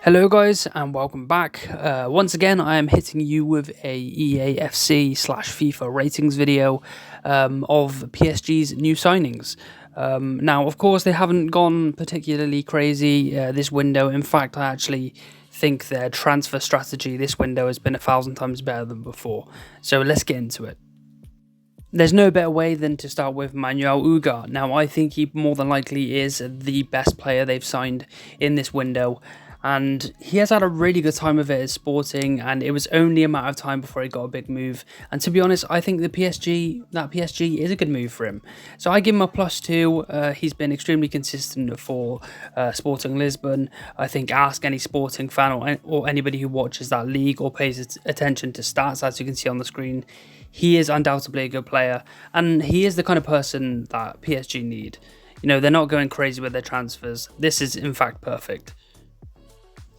Hello guys and welcome back. Once again I am hitting you with a EAFC slash FIFA ratings video of PSG's new signings. Now of course they haven't gone particularly crazy this window. In fact, I actually think their transfer strategy this window has been 1,000 times better than before. So let's get into it. There's no better way than to start with Manuel Ugarte. Now I think he more than likely is the best player they've signed in this window. And he has had a really good time of it at Sporting, and it was only a matter of time before he got a big move. And to be honest, I think that PSG is a good move for him. So I give him a +2. He's been extremely consistent for Sporting Lisbon. I think ask any Sporting fan or anybody who watches that league or pays attention to stats, as you can see on the screen. He is undoubtedly a good player, and he is the kind of person that PSG need. You know, they're not going crazy with their transfers. This is in fact perfect.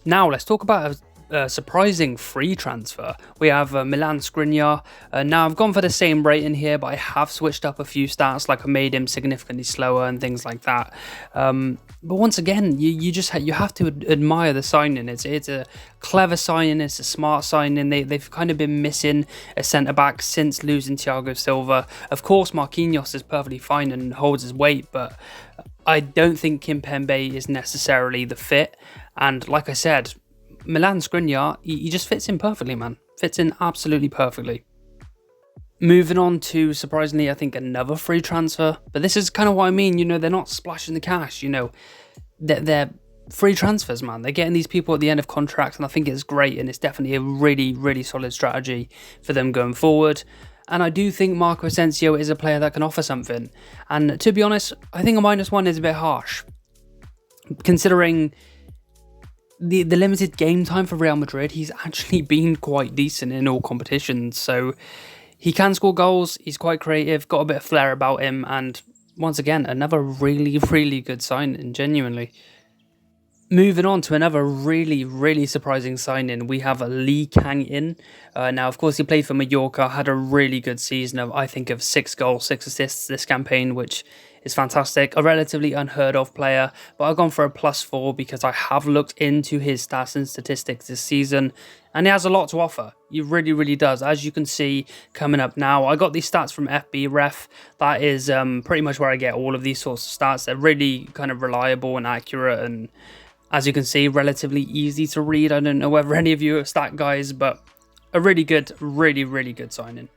Now let's talk about a surprising free transfer. We have Milan Skriniar. Now I've gone for the same rating here, but I have switched up a few stats, like I made him significantly slower and things like that. But once again, you have to admire the signing. It's a clever signing. It's a smart signing. They've kind of been missing a centre back since losing Thiago Silva. Of course, Marquinhos is perfectly fine and holds his weight, but I don't think Kimpembe is necessarily the fit. And like I said, Milan Skriniar, he just fits in perfectly, man. Fits in absolutely perfectly. Moving on to, surprisingly, I think another free transfer. But this is kind of what I mean, you know, they're not splashing the cash, you know. They're free transfers, man. They're getting these people at the end of contracts, and I think it's great, and it's definitely a really, really solid strategy for them going forward. And I do think Marco Asensio is a player that can offer something. And to be honest, I think a -1 is a bit harsh, considering the limited game time for Real Madrid. He's actually been quite decent in all competitions, so he can score goals. He's quite creative, got a bit of flair about him, and once again, another really, really good signing, genuinely. Moving on to another really, really surprising signing, we have Lee Kang-in. Now, of course, he played for Mallorca, had a really good season of, I think, of 6 goals, 6 assists this campaign, which is fantastic. A relatively unheard of player, but I've gone for a +4 because I have looked into his stats and statistics this season, and he has a lot to offer. He really, really does. As you can see coming up now, I got these stats from FB Ref. That is pretty much where I get all of these sorts of stats. They're really kind of reliable and accurate, and as you can see, relatively easy to read. I don't know whether any of you are stat guys, but a really good, really, really good signing.